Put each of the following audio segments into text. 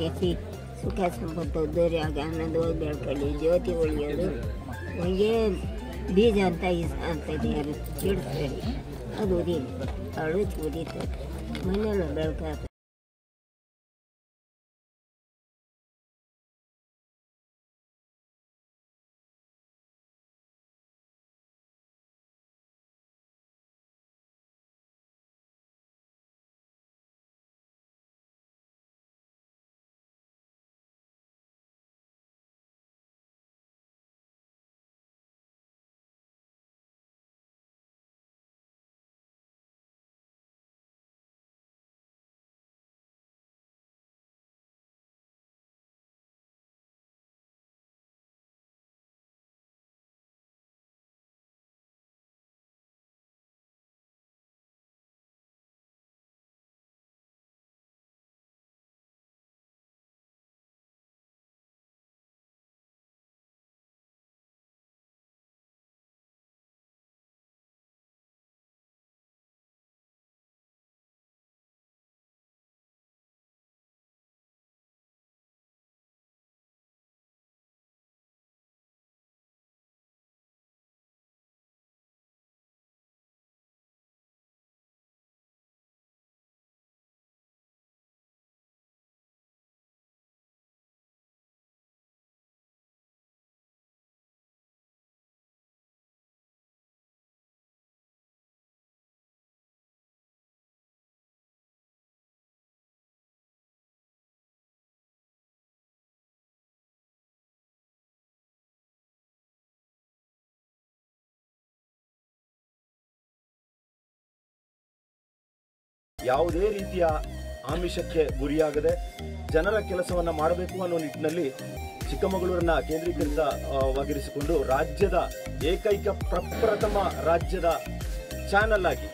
AC ಸುಖ ಸಂಪತ್ತು ದೊರೆಯಾಗ ಆನಂದವಾಗಿ ಬೆಳ್ಕೊಳ್ಳಿ. ಜ್ಯೋತಿ ಉಳಿಯೋದು ಒಳ್ಳೆ ಬೀಜ ಅಂತ ಅಂತದೆ ಯಾರು ಬಿಡಿಸ್ಬೇಡಿ, ಅದು ಉರಿ ಅಳುಚಿ ಉರಿತದೆ ಮನೆಯಲ್ಲ ಬೆಳ್ಕ. ಯಾವುದೇ ರೀತಿಯ ಆಮಿಷಕ್ಕೆ ಗುರಿಯಾಗದೆ ಜನರ ಕೆಲಸವನ್ನು ಮಾಡಬೇಕು ಅನ್ನೋ ನಿಟ್ಟಿನಲ್ಲಿ ಚಿಕ್ಕಮಗಳೂರನ್ನ ಕೇಂದ್ರೀಕೃತವಾಗಿರಿಸಿಕೊಂಡು ರಾಜ್ಯದ ಏಕೈಕ ಪ್ರಪ್ರಥಮ ರಾಜ್ಯದ ಚಾನಲ್ ಆಗಿ,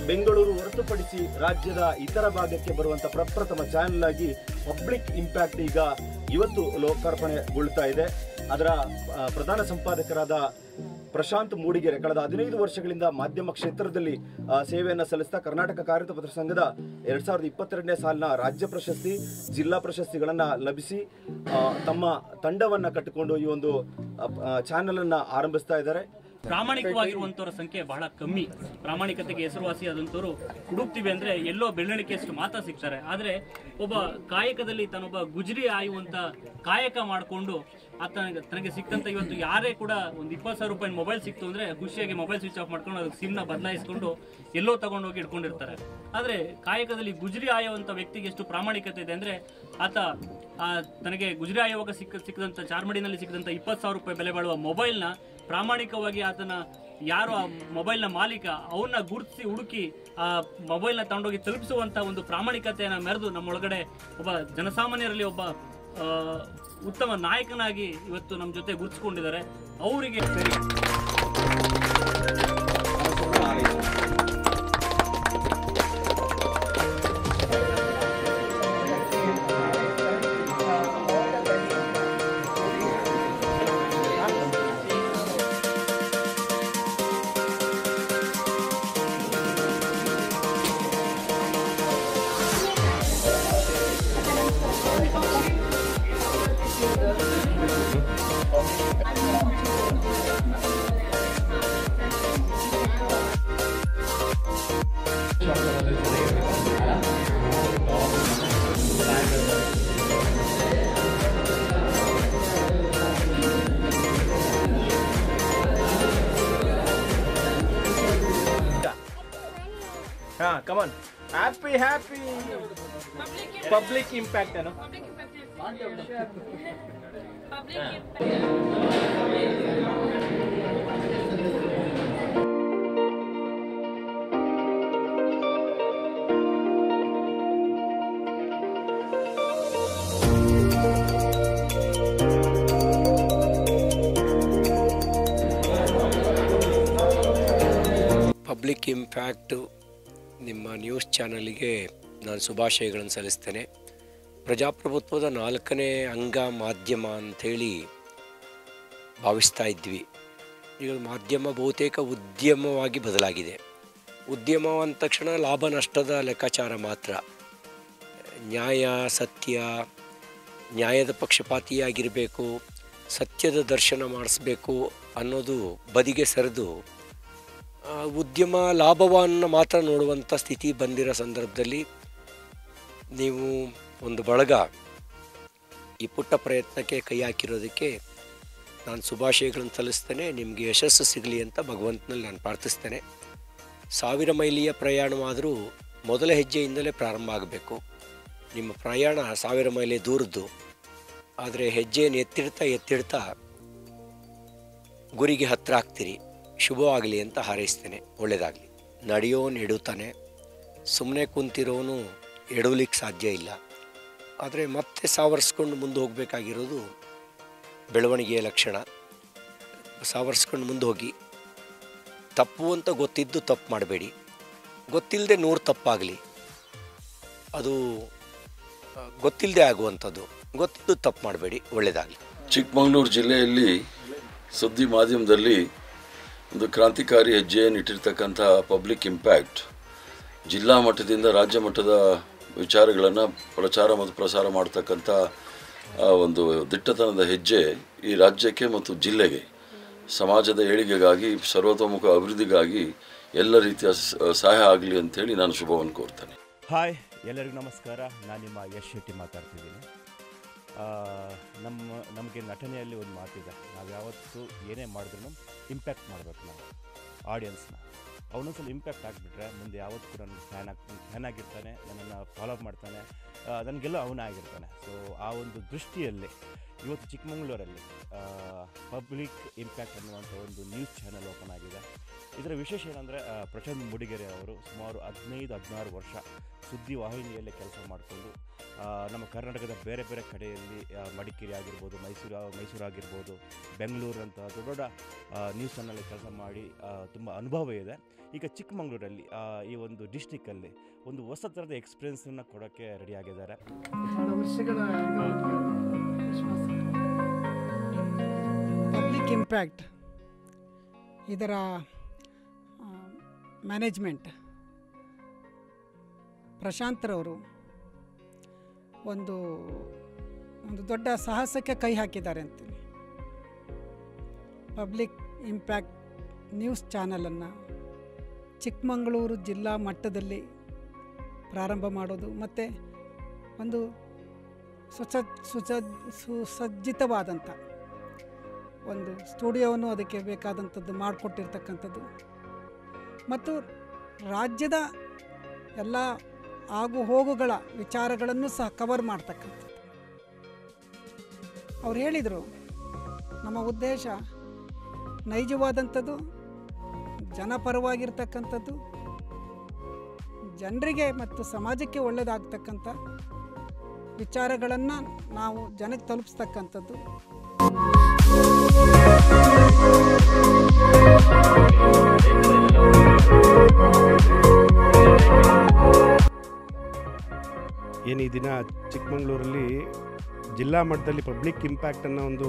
ಬೆಂಗಳೂರು ಹೊರತುಪಡಿಸಿ ರಾಜ್ಯದ ಇತರ ಭಾಗಕ್ಕೆ ಬರುವಂಥ ಪ್ರಪ್ರಥಮ ಚಾನಲ್ ಆಗಿ ಪಬ್ಲಿಕ್ ಇಂಪ್ಯಾಕ್ಟ್ ಈಗ ಇವತ್ತು ಲೋಕಾರ್ಪಣೆಗೊಳ್ತಾ ಇದೆ. ಅದರ ಪ್ರಧಾನ ಸಂಪಾದಕರಾದ ಪ್ರಶಾಂತ್ ಮೂಡಿಗೆರೆ ಕಳೆದ 15 ವರ್ಷಗಳಿಂದ ಮಾಧ್ಯಮ ಕ್ಷೇತ್ರದಲ್ಲಿ ಸೇವೆಯನ್ನು ಸಲ್ಲಿಸ್ತಾ ಕರ್ನಾಟಕ ಕಾರ್ಯತಂತ್ರ ಸಂಘದ 2022ನೇ ಸಾಲಿನ ರಾಜ್ಯ ಪ್ರಶಸ್ತಿ, ಜಿಲ್ಲಾ ಪ್ರಶಸ್ತಿಗಳನ್ನು ಲಭಿಸಿ ತಮ್ಮ ತಂಡವನ್ನು ಕಟ್ಟಿಕೊಂಡು ಈ ಒಂದು ಚಾನಲ್ ಅನ್ನು ಆರಂಭಿಸ್ತಾ ಇದ್ದಾರೆ. ಪ್ರಾಮಾಣಿಕವಾಗಿರುವಂತವರ ಸಂಖ್ಯೆ ಬಹಳ ಕಮ್ಮಿ. ಪ್ರಾಮಾಣಿಕತೆಗೆ ಹೆಸರುವಾಸಿಯಾದಂಥವ್ರು ಹುಡುಕ್ತಿವಿ ಅಂದ್ರೆ ಎಲ್ಲೋ ಬೆಳ್ಳಣಿಕೆಯಷ್ಟು ಮಾತ್ರ ಸಿಗ್ತಾರೆ. ಆದ್ರೆ ಒಬ್ಬ ಕಾಯಕದಲ್ಲಿ ತಾನೊಬ್ಬ ಗುಜರಿ ಆಯುವಂತ ಕಾಯಕ ಮಾಡಿಕೊಂಡು ತನಗೆ ಸಿಕ್ಕಂತ ಇವತ್ತು ಯಾರೇ ಕೂಡ ಒಂದು 20,000 ರೂಪಾಯಿ ಮೊಬೈಲ್ ಸಿಕ್ತು ಅಂದ್ರೆ ಖುಷಿಯಾಗಿ ಮೊಬೈಲ್ ಸ್ವಿಚ್ ಆಫ್ ಮಾಡ್ಕೊಂಡು ಅದಕ್ಕೆ ಸಿಮ್ನ ಬದಲಾಯಿಸ್ಕೊಂಡು ಎಲ್ಲೋ ತಗೊಂಡೋಗಿ ಇಟ್ಕೊಂಡಿರ್ತಾರೆ. ಆದ್ರೆ ಕಾಯಕದಲ್ಲಿ ಗುಜರಿ ಆಯುವಂತ ವ್ಯಕ್ತಿಗೆ ಎಷ್ಟು ಪ್ರಾಮಾಣಿಕತೆ ಇದೆ ಅಂದ್ರೆ ಆತ ತನಗೆ ಗುಜರಿ ಆಯುವಾಗ ಸಿಕ್ಕದಂತ ಚಾರ್ಮಡಿನಲ್ಲಿ ಸಿಕ್ಕದಂತ 20,000 ರೂಪಾಯಿ ಬೆಲೆ ಬಾಳುವ ಮೊಬೈಲ್ನ ಪ್ರಾಮಾಣಿಕವಾಗಿ ಆತನ ಯಾರು ಆ ಮೊಬೈಲ್ನ ಮಾಲೀಕ ಅವನ್ನ ಗುರುತಿಸಿ ಹುಡುಕಿ ಆ ಮೊಬೈಲ್ನ ತಗೊಂಡೋಗಿ ತಲುಪಿಸುವಂತ ಒಂದು ಪ್ರಾಮಾಣಿಕತೆಯನ್ನ ಮೆರೆದು ನಮ್ಮೊಳಗಡೆ ಒಬ್ಬ ಜನಸಾಮಾನ್ಯರಲ್ಲಿ ಒಬ್ಬ ಉತ್ತಮ ನಾಯಕನಾಗಿ ಇವತ್ತು ನಮ್ಮ ಜೊತೆ ಗುರುತಿಸಿಕೊಂಡಿದ್ದಾರೆ. ಅವರಿಗೆ ಸರಿ come on, happy public impact ano public impact ನಿಮ್ಮ ನ್ಯೂಸ್ ಚಾನಲ್ಗೆ ನಾನು ಶುಭಾಶಯಗಳನ್ನು ಸಲ್ಲಿಸ್ತೇನೆ. ಪ್ರಜಾಪ್ರಭುತ್ವದ 4ನೇ ಅಂಗ ಮಾಧ್ಯಮ ಅಂಥೇಳಿ ಭಾವಿಸ್ತಾ ಇದ್ವಿ. ಈಗ ಮಾಧ್ಯಮ ಬಹುತೇಕ ಉದ್ಯಮವಾಗಿ ಬದಲಾಗಿದೆ. ಉದ್ಯಮ ಅಂದ ತಕ್ಷಣ ಲಾಭ ನಷ್ಟದ ಲೆಕ್ಕಾಚಾರ ಮಾತ್ರ. ನ್ಯಾಯ, ಸತ್ಯ, ನ್ಯಾಯದ ಪಕ್ಷಪಾತಿಯಾಗಿರಬೇಕು, ಸತ್ಯದ ದರ್ಶನ ಮಾಡಿಸ್ಬೇಕು ಅನ್ನೋದು ಬದಿಗೆ ಸರಿದು ಉದ್ಯಮ ಲಾಭವನ್ನು ಮಾತ್ರ ನೋಡುವಂಥ ಸ್ಥಿತಿ ಬಂದಿರೋ ಸಂದರ್ಭದಲ್ಲಿ ನೀವು ಒಂದು ಬಳಗ ಈ ಪುಟ್ಟ ಪ್ರಯತ್ನಕ್ಕೆ ಕೈ ಹಾಕಿರೋದಕ್ಕೆ ನಾನು ಶುಭಾಶಯಗಳನ್ನು ಸಲ್ಲಿಸ್ತೇನೆ. ನಿಮಗೆ ಯಶಸ್ಸು ಸಿಗಲಿ ಅಂತ ಭಗವಂತನಲ್ಲಿ ನಾನು ಪ್ರಾರ್ಥಿಸ್ತೇನೆ. 1000 ಮೈಲಿಯ ಪ್ರಯಾಣವಾದರೂ ಮೊದಲ ಹೆಜ್ಜೆಯಿಂದಲೇ ಪ್ರಾರಂಭ ಆಗಬೇಕು. ನಿಮ್ಮ ಪ್ರಯಾಣ 1000 ಮೈಲಿ ದೂರದ್ದು, ಆದರೆ ಹೆಜ್ಜೆಯನ್ನು ಎತ್ತಿಡ್ತಾ ಗುರಿಗೆ ಹತ್ತಿರ ಆಗ್ತೀರಿ. ಶುಭವಾಗಲಿ ಅಂತ ಹಾರೈಸ್ತೇನೆ. ಒಳ್ಳೆಯದಾಗಲಿ. ನಡೆಯೋನು ಎಡುತ್ತಾನೆ, ಸುಮ್ಮನೆ ಕುಂತಿರೋನು ಎಡವಲಿಕ್ಕೆ ಸಾಧ್ಯ ಇಲ್ಲ. ಆದರೆ ಮತ್ತೆ ಸಾವರ್ಸ್ಕೊಂಡು ಮುಂದೆ ಹೋಗಬೇಕಾಗಿರೋದು ಬೆಳವಣಿಗೆಯ ಲಕ್ಷಣ. ಸಾವರ್ಸ್ಕೊಂಡು ಮುಂದೆ ಹೋಗಿ. ತಪ್ಪು ಅಂತ ಗೊತ್ತಿದ್ದು ತಪ್ಪು ಮಾಡಬೇಡಿ. ಗೊತ್ತಿಲ್ಲದೆ 100 ತಪ್ಪಾಗಲಿ, ಅದು ಗೊತ್ತಿಲ್ಲದೆ ಆಗುವಂಥದ್ದು. ಗೊತ್ತಿದ್ದು ತಪ್ಪು ಮಾಡಬೇಡಿ. ಒಳ್ಳೆಯದಾಗಲಿ. ಚಿಕ್ಕಮಗಳೂರು ಜಿಲ್ಲೆಯಲ್ಲಿ ಸುದ್ದಿ ಮಾಧ್ಯಮದಲ್ಲಿ ಒಂದು ಕ್ರಾಂತಿಕಾರಿ ಹೆಜ್ಜೆಯನ್ನು ಇಟ್ಟಿರ್ತಕ್ಕಂಥ ಪಬ್ಲಿಕ್ ಇಂಪ್ಯಾಕ್ಟ್ ಜಿಲ್ಲಾ ಮಟ್ಟದಿಂದ ರಾಜ್ಯ ಮಟ್ಟದ ವಿಚಾರಗಳನ್ನು ಪ್ರಚಾರ ಮತ್ತು ಪ್ರಸಾರ ಮಾಡ್ತಕ್ಕಂಥ ಒಂದು ದಿಟ್ಟತನದ ಹೆಜ್ಜೆ ಈ ರಾಜ್ಯಕ್ಕೆ ಮತ್ತು ಜಿಲ್ಲೆಗೆ ಸಮಾಜದ ಏಳಿಗೆಗಾಗಿ, ಸರ್ವತೋಮುಖ ಅಭಿವೃದ್ಧಿಗಾಗಿ ಎಲ್ಲ ರೀತಿಯ ಸಹಾಯ ಆಗಲಿ ಅಂಥೇಳಿ ನಾನು ಶುಭವನ್ನು ಕೋರ್ತೇನೆ. ಹಾಯ್, ಎಲ್ಲರಿಗೂ ನಮಸ್ಕಾರ. ನಾನು ನಿಮ್ಮ ಯಶ್ ಶೆಟ್ಟಿ ಮಾತಾಡ್ತಿದ್ದೀನಿ. ನಮಗೆ ನಟನೆಯಲ್ಲಿ ಒಂದು ಮಾತಿದೆ, ನಾವು ಯಾವತ್ತೂ ಏನೇ ಮಾಡಿದ್ರೂ ಇಂಪ್ಯಾಕ್ಟ್ ಮಾಡಬೇಕು. ನಾವು ಆಡಿಯನ್ಸ್ನ ಅವನೊಂದ್ಸಲ ಇಂಪ್ಯಾಕ್ಟ್ ಆಗಿಬಿಟ್ರೆ ಮುಂದೆ ಯಾವತ್ತೂ ಕೂಡ ನನಗೆ ಫ್ಯಾನ್ ಆಗಿರ್ತಾನೆ, ನನ್ನನ್ನು ಫಾಲೋ ಅಪ್ ಮಾಡ್ತಾನೆ, ನನಗೆಲ್ಲ ಅವನೇ ಆಗಿರ್ತಾನೆ. ಸೊ ಆ ಒಂದು ದೃಷ್ಟಿಯಲ್ಲಿ ಇವತ್ತು ಚಿಕ್ಕಮಗಳೂರಲ್ಲಿ ಪಬ್ಲಿಕ್ ಇಂಪ್ಯಾಕ್ಟ್ ಅನ್ನುವಂಥ ಒಂದು ನ್ಯೂಸ್ ಚಾನೆಲ್ ಓಪನ್ ಆಗಿದೆ. ಇದರ ವಿಶೇಷ ಏನಂದರೆ ಪ್ರಶಾಂತ್ ಮೂಡಿಗೆರೆ ಅವರು ಸುಮಾರು 15-16 ವರ್ಷ ಸುದ್ದಿ ವಾಹಿನಿಯಲ್ಲೇ ಕೆಲಸ ಮಾಡಿಕೊಂಡು ನಮ್ಮ ಕರ್ನಾಟಕದ ಬೇರೆ ಬೇರೆ ಕಡೆಯಲ್ಲಿ ಮಡಿಕೇರಿ ಆಗಿರ್ಬೋದು, ಮೈಸೂರು ಆಗಿರ್ಬೋದು, ಬೆಂಗಳೂರಂಥ ದೊಡ್ಡ ದೊಡ್ಡ ನ್ಯೂಸ್ ಚಾನಲ್ ಕೆಲಸ ಮಾಡಿ ತುಂಬ ಅನುಭವ ಇದೆ. ಈಗ ಚಿಕ್ಕಮಗಳೂರಲ್ಲಿ ಈ ಒಂದು ಡಿಸ್ಟಿಕ್ಕಲ್ಲಿ ಒಂದು ಹೊಸ ಥರದ ಎಕ್ಸ್ಪೀರಿಯನ್ಸನ್ನು ಕೊಡೋಕ್ಕೆ ರೆಡಿಯಾಗಿದ್ದಾರೆ. ಪಬ್ಲಿಕ್ ಇಂಪ್ಯಾಕ್ಟ್ ಇದರ ಮ್ಯಾನೇಜ್ಮೆಂಟ್ ಪ್ರಶಾಂತ್ರವರು ಒಂದು ದೊಡ್ಡ ಸಾಹಸಕ್ಕೆ ಕೈ ಹಾಕಿದ್ದಾರೆ ಅಂತೀನಿ. ಪಬ್ಲಿಕ್ ಇಂಪ್ಯಾಕ್ಟ್ ನ್ಯೂಸ್ ಚಾನಲನ್ನು ಚಿಕ್ಕಮಗಳೂರು ಜಿಲ್ಲಾ ಮಟ್ಟದಲ್ಲಿ ಪ್ರಾರಂಭ ಮಾಡೋದು ಮತ್ತು ಒಂದು ಸುಸಜ್ಜಿತವಾದಂಥ ಒಂದು ಸ್ಟುಡಿಯೋವನ್ನು ಅದಕ್ಕೆ ಬೇಕಾದಂಥದ್ದು ಮಾಡಿಕೊಟ್ಟಿರ್ತಕ್ಕಂಥದ್ದು ಮತ್ತು ರಾಜ್ಯದ ಎಲ್ಲ ಆಗು ಹೋಗುಗಳ ವಿಚಾರಗಳನ್ನು ಸಹ ಕವರ್ ಮಾಡ್ತಕ್ಕಂಥದ್ದು. ಅವ್ರು ಹೇಳಿದರು, ನಮ್ಮ ಉದ್ದೇಶ ನೈಜವಾದಂಥದ್ದು, ಜನಪರವಾಗಿರ್ತಕ್ಕಂಥದ್ದು, ಜನರಿಗೆ ಮತ್ತು ಸಮಾಜಕ್ಕೆ ಒಳ್ಳೆಯದಾಗ್ತಕ್ಕಂಥ ವಿಚಾರಗಳನ್ನು ನಾವು ಜನಕ್ಕೆ ತಲುಪಿಸ್ತಕ್ಕಂಥದ್ದು. ಏನು ಈ ದಿನ ಚಿಕ್ಕಮಗಳೂರಲ್ಲಿ ಜಿಲ್ಲಾ ಮಟ್ಟದಲ್ಲಿ ಪಬ್ಲಿಕ್ ಇಂಪ್ಯಾಕ್ಟ್ ಅನ್ನೋ ಒಂದು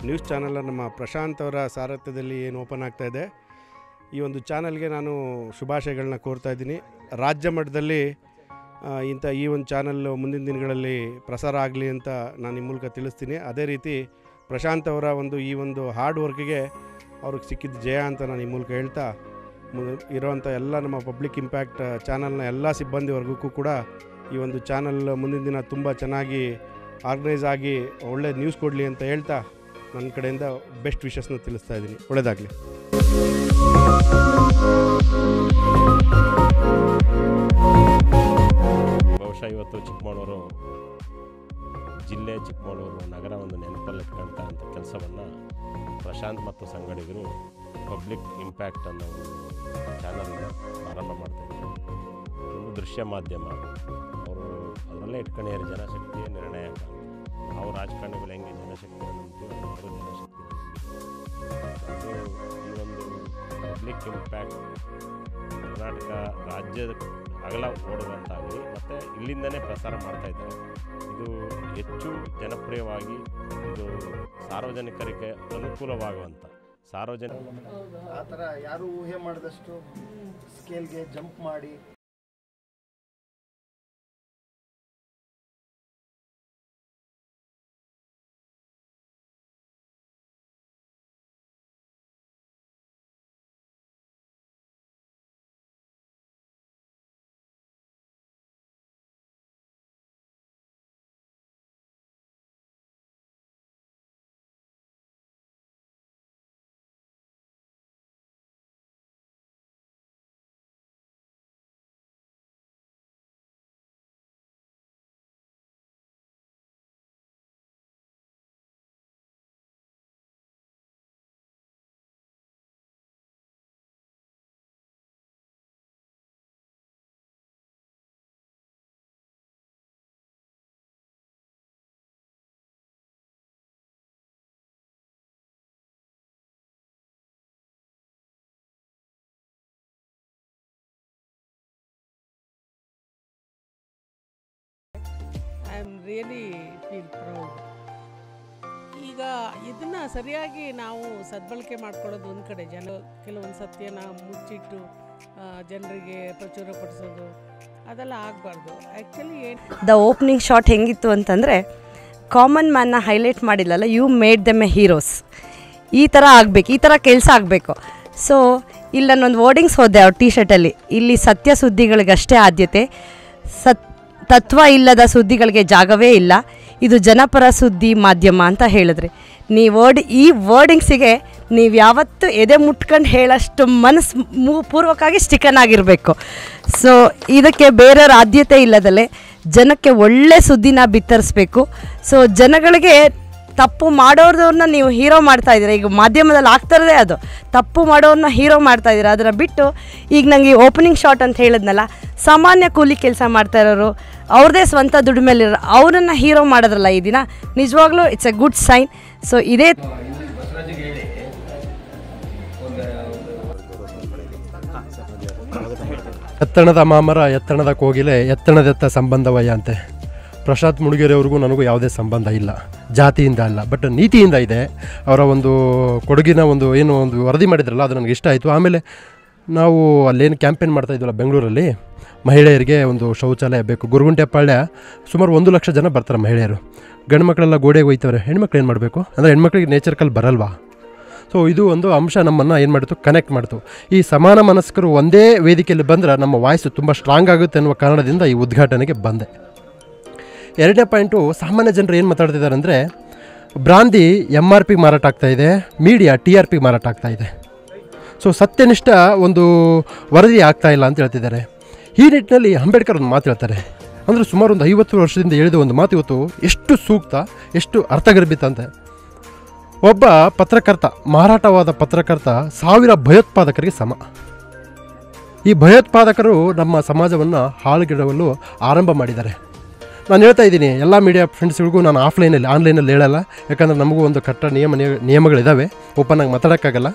ನ್ಯೂಸ್ ಚಾನಲ್ ನಮ್ಮ ಪ್ರಶಾಂತ್ ಅವರ ಸಾರಥ್ಯದಲ್ಲಿ ಏನು ಓಪನ್ ಆಗ್ತಾ ಇದೆ, ಈ ಒಂದು ಚಾನಲ್ಗೆ ನಾನು ಶುಭಾಶಯಗಳನ್ನ ಕೋರ್ತಾ ಇದ್ದೀನಿ. ರಾಜ್ಯ ಮಟ್ಟದಲ್ಲಿ ಈ ಒಂದು ಚಾನಲ್ ಮುಂದಿನ ದಿನಗಳಲ್ಲಿ ಪ್ರಸಾರ ಆಗಲಿ ಅಂತ ನಾನು ಈ ಮೂಲಕ ತಿಳಿಸ್ತೀನಿ. ಅದೇ ರೀತಿ ಪ್ರಶಾಂತ್ ಅವರ ಈ ಒಂದು ಹಾರ್ಡ್ ವರ್ಕಿಗೆ ಅವ್ರಿಗೆ ಸಿಕ್ಕಿದ ಜಯ ಅಂತ ನಾನು ಈ ಮೂಲಕ ಹೇಳ್ತಾ, ಇರೋವಂಥ ಎಲ್ಲ ನಮ್ಮ ಪಬ್ಲಿಕ್ ಇಂಪ್ಯಾಕ್ಟ್ ಚಾನಲ್ನ ಎಲ್ಲ ಸಿಬ್ಬಂದಿವರೆಗೂ ಕೂಡ ಈ ಒಂದು ಚಾನಲ್ ಮುಂದಿನ ದಿನ ತುಂಬ ಚೆನ್ನಾಗಿ ಆರ್ಗನೈಸ್ ಆಗಿ ಒಳ್ಳೆ ನ್ಯೂಸ್ ಕೊಡಲಿ ಅಂತ ಹೇಳ್ತಾ ನನ್ನ ಕಡೆಯಿಂದ ಬೆಸ್ಟ್ ವಿಶಸ್ನ ತಿಳಿಸ್ತಾ ಇದ್ದೀನಿ. ಒಳ್ಳೆಯದಾಗಲಿ. ಬಹುಶಃ ಇವತ್ತು ಚಿಕ್ಕಮಗಳೂರು ಜಿಲ್ಲೆ, ಚಿಕ್ಕಮಗಳೂರು ನಗರ ಒಂದು ನೆನಪಲ್ಲಿಟ್ಕೊಂತ ಕೆಲಸವನ್ನು ಪ್ರಶಾಂತ್ ಮತ್ತು ಸಂಗಡಿಗರು ಪಬ್ಲಿಕ್ ಇಂಪ್ಯಾಕ್ಟ್ ಅನ್ನೋ ಒಂದು ಚಾನಲ್ನ ಪ್ರಾರಂಭ ಮಾಡ್ತಾಯಿದ್ದಾರೆ. ಒಂದು ದೃಶ್ಯ ಮಾಧ್ಯಮ, ಅವರು ಅದರಲ್ಲೇ ಇಟ್ಕೊಂಡಿದ್ದಾರೆ ಜನಶಕ್ತಿಯ ನಿರ್ಣಾಯಕ. ನಾವು ರಾಜಕಾರಣಿಗಳು ಹೆಂಗೆ ಜನಶಕ್ತಿಯನ್ನು ನಂಬ್ತೀವಿ, ಅವರು ಜನಶಕ್ತಿಯನ್ನು ನಂಬ್ತೀವಿ. ಈ ಒಂದು ಪಬ್ಲಿಕ್ ಇಂಪ್ಯಾಕ್ಟ್ ಕರ್ನಾಟಕ ರಾಜ್ಯದ ಅಗಲ ಓಡುವಂತಾಗಲಿ ಮತ್ತು ಇಲ್ಲಿಂದನೇ ಪ್ರಸಾರ ಮಾಡ್ತಾಯಿದ್ದಾರೆ. ಇದು ಹೆಚ್ಚು ಜನಪ್ರಿಯವಾಗಿ, ಇದು ಸಾರ್ವಜನಿಕರಿಗೆ ಅನುಕೂಲವಾಗುವಂಥ ಆ ಥರ ಯಾರೂ ಊಹೆ ಮಾಡಿದಷ್ಟು ಸ್ಕೇಲ್ಗೆ ಜಂಪ್ ಮಾಡಿ I am really feel proud. ಈಗ ಇದನ್ನು ಸರಿಯಾಗಿ ನಾವು ಸದ್ಬಳಕೆ ಮಾಡ್ಕೊಳ್ಳೋದು ಒಂದು ಕಡೆ, ಕೆಲವೊಂದು ಸತ್ಯನ ಮುಚ್ಚಿಟ್ಟು ಜನರಿಗೆ ಪ್ರಚುರಪಡಿಸೋದು ಅದೆಲ್ಲ ಆಗಬಾರ್ದು. ಆ್ಯಕ್ಚುಲಿ ದ ಓಪನಿಂಗ್ ಶಾಟ್ ಹೆಂಗಿತ್ತು ಅಂತಂದರೆ, ಕಾಮನ್ ಮ್ಯಾನ್ನ ಹೈಲೈಟ್ ಮಾಡಿಲ್ಲಲ್ಲ, you made them a heroes. ಈ ಥರ ಆಗಬೇಕು, ಈ ಥರ ಕೆಲಸ ಆಗಬೇಕು. ಸೊ ಇಲ್ಲಿ ನಾನೊಂದು ವರ್ಡಿಂಗ್ಸ್ ಹೋದೆ ಅವ್ರ ಟೀ ಶರ್ಟಲ್ಲಿ, ಇಲ್ಲಿ ಸತ್ಯ ಸುದ್ದಿಗಳಿಗಷ್ಟೇ ಆದ್ಯತೆ, ತತ್ವ ಇಲ್ಲದ ಸುದ್ದಿಗಳಿಗೆ ಜಾಗವೇ ಇಲ್ಲ, ಇದು ಜನಪರ ಸುದ್ದಿ ಮಾಧ್ಯಮ ಅಂತ ಹೇಳಿದ್ರಿ. ಈ ವರ್ಡಿಂಗ್ಸಿಗೆ ನೀವು ಯಾವತ್ತೂ ಎದೆ ಮುಟ್ಕೊಂಡು ಹೇಳೋಷ್ಟು ಪೂರ್ವಕವಾಗಿ ಸ್ಟಿಕನ್ ಆಗಿರಬೇಕು. ಸೊ ಇದಕ್ಕೆ ಬೇರೆಯವ್ರ ಆದ್ಯತೆ ಇಲ್ಲದಲ್ಲೇ ಜನಕ್ಕೆ ಒಳ್ಳೆ ಸುದ್ದಿನ ಬಿತ್ತರಿಸ್ಬೇಕು. ಸೊ ಜನಗಳಿಗೆ ತಪ್ಪು ಮಾಡೋರನ್ನ ನೀವು ಹೀರೋ ಮಾಡ್ತಾಯಿದ್ದೀರ, ಈಗ ಮಾಧ್ಯಮದಲ್ಲಿ ಆಗ್ತಾರದೇ ಅದು, ತಪ್ಪು ಮಾಡೋರನ್ನ ಹೀರೋ ಮಾಡ್ತಾಯಿದ್ದೀರ. ಅದನ್ನು ಬಿಟ್ಟು ಈಗ ನನಗೆ ಓಪನಿಂಗ್ ಶಾಟ್ ಅಂತ ಹೇಳಿದ್ನಲ್ಲ, ಸಾಮಾನ್ಯ ಕೂಲಿ ಕೆಲಸ ಮಾಡ್ತಾ ಇರೋರು, ಅವ್ರದ್ದೇ ಸ್ವಂತ ದುಡಿಮೆಲಿರೋ ಅವರನ್ನು ಹೀರೋ ಮಾಡೋದ್ರಲ್ಲ ಈ ದಿನ, ನಿಜವಾಗ್ಲೂ it's a good sign. So ಇದೇ ಎತ್ತಣದ ಮಾಮರ ಎತ್ತಣದ ಕೋಗಿಲೆ ಎತ್ತಣದೆತ್ತ ಸಂಬಂಧವಯ್ಯ ಅಂತೆ. ಪ್ರಶಾಂತ್ ಮುಡಿಗೆರೆ ಅವ್ರಿಗೂ ನನಗೂ ಯಾವುದೇ ಸಂಬಂಧ ಇಲ್ಲ, ಜಾತಿಯಿಂದ ಅಲ್ಲ, ಬಟ್ ನೀತಿಯಿಂದ ಇದೆ. ಅವರ ಒಂದು ಕೊಡಗಿನ ಒಂದು ವರದಿ ಮಾಡಿದ್ರಲ್ಲ, ಅದು ನನಗೆ ಇಷ್ಟ ಆಯಿತು. ಆಮೇಲೆ ನಾವು ಅಲ್ಲೇನು ಕ್ಯಾಂಪೇನ್ ಮಾಡ್ತಾಯಿದ್ವಲ್ಲ ಬೆಂಗಳೂರಲ್ಲಿ, ಮಹಿಳೆಯರಿಗೆ ಒಂದು ಶೌಚಾಲಯ ಬೇಕು. ಗುರುಗುಂಟೆಪಾಳ್ಯ ಸುಮಾರು 1 ಲಕ್ಷ ಜನ ಬರ್ತಾರೆ ಮಹಿಳೆಯರು. ಗಂಡು ಮಕ್ಕಳೆಲ್ಲ ಗೋಡೆಗೆ ಹೋಯ್ತವ್ರೆ, ಹೆಣ್ಮಕ್ಳು ಏನು ಮಾಡಬೇಕು ಅಂದರೆ ಹೆಣ್ಮಕ್ಳಿಗೆ ನೇಚರ್ ಕಲ್ ಬರಲ್ವಾ? ಸೊ ಇದು ಒಂದು ಅಂಶ ನಮ್ಮನ್ನು ಏನು ಮಾಡಿತು, ಕನೆಕ್ಟ್ ಮಾಡ್ತು. ಈ ಸಮಾನ ಮನಸ್ಕರು ಒಂದೇ ವೇದಿಕೆಯಲ್ಲಿ ಬಂದರೆ ನಮ್ಮ ವಾಯ್ಸು ತುಂಬ ಸ್ಟ್ರಾಂಗ್ ಆಗುತ್ತೆ ಅನ್ನುವ ಕಾರಣದಿಂದ ಈ ಉದ್ಘಾಟನೆಗೆ ಬಂದೆ. 2ನೇ ಪಾಯಿಂಟು, ಸಾಮಾನ್ಯ ಜನರು ಏನು ಮಾತಾಡ್ತಿದ್ದಾರೆ ಅಂದರೆ, ಬ್ರಾಂದಿ MRP ಮಾರಾಟ ಆಗ್ತಾಯಿದೆ, ಮೀಡಿಯಾ TRP ಮಾರಾಟ ಆಗ್ತಾಯಿದೆ. ಸೊ ಸತ್ಯನಿಷ್ಠ ಒಂದು ವರದಿ ಆಗ್ತಾಯಿಲ್ಲ ಅಂತ ಹೇಳ್ತಿದ್ದಾರೆ. ಈ ನಿಟ್ಟಿನಲ್ಲಿ ಅಂಬೇಡ್ಕರ್ ಒಂದು ಮಾತು ಹೇಳ್ತಾರೆ, ಅಂದರೆ ಸುಮಾರು ಒಂದು 50 ವರ್ಷದಿಂದ ಹೇಳಿದ ಒಂದು ಮಾತು ಇವತ್ತು ಎಷ್ಟು ಸೂಕ್ತ, ಎಷ್ಟು ಅರ್ಥಗರ್ಭಿತ ಅಂತ. ಒಬ್ಬ ಪತ್ರಕರ್ತ, ಮಾರಾಟವಾದ ಪತ್ರಕರ್ತ 1000 ಭಯೋತ್ಪಾದಕರಿಗೆ ಸಮ. ಈ ಭಯೋತ್ಪಾದಕರು ನಮ್ಮ ಸಮಾಜವನ್ನು ಹಾಳುಗೆಡವಲು ಆರಂಭ ಮಾಡಿದ್ದಾರೆ. ನಾನು ಹೇಳ್ತಾ ಇದ್ದೀನಿ ಎಲ್ಲ ಮೀಡಿಯಾ ಫ್ರೆಂಡ್ಸ್ಗಳಿಗೂ, ನಾನು ಆನ್ಲೈನಲ್ಲಿ ಹೇಳಲ್ಲ, ಯಾಕಂದರೆ ನಮಗೂ ಒಂದು ಕಟ್ಟ ನಿಯಮಗಳಿದ್ದಾವೆ, ಓಪನ್ ಆಗಿ ಮಾತಾಡೋಕ್ಕಾಗಲ್ಲ.